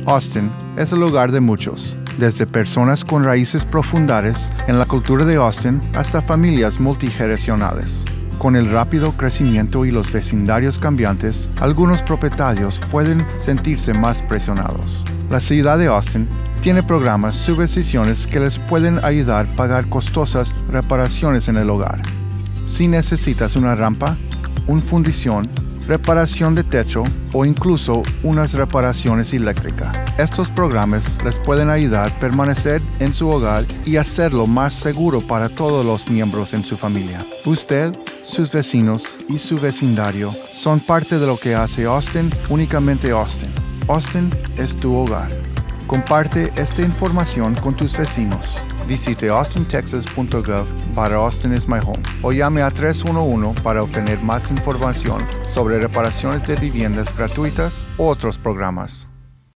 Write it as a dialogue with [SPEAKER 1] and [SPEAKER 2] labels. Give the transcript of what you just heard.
[SPEAKER 1] Austin es el hogar de muchos, desde personas con raíces profundas en la cultura de Austin hasta familias multigeneracionales. Con el rápido crecimiento y los vecindarios cambiantes, algunos propietarios pueden sentirse más presionados. La ciudad de Austin tiene programas y subvenciones que les pueden ayudar a pagar costosas reparaciones en el hogar. Si necesitas una rampa, una fundición, reparación de techo o incluso unas reparaciones eléctricas, estos programas les pueden ayudar a permanecer en su hogar y hacerlo más seguro para todos los miembros en su familia. Usted, sus vecinos y su vecindario son parte de lo que hace Austin únicamente Austin. Austin es tu hogar. Comparte esta información con tus vecinos. Visite austintexas.gov/Austin is my home o llame a 311 para obtener más información sobre reparaciones de viviendas gratuitas u otros programas.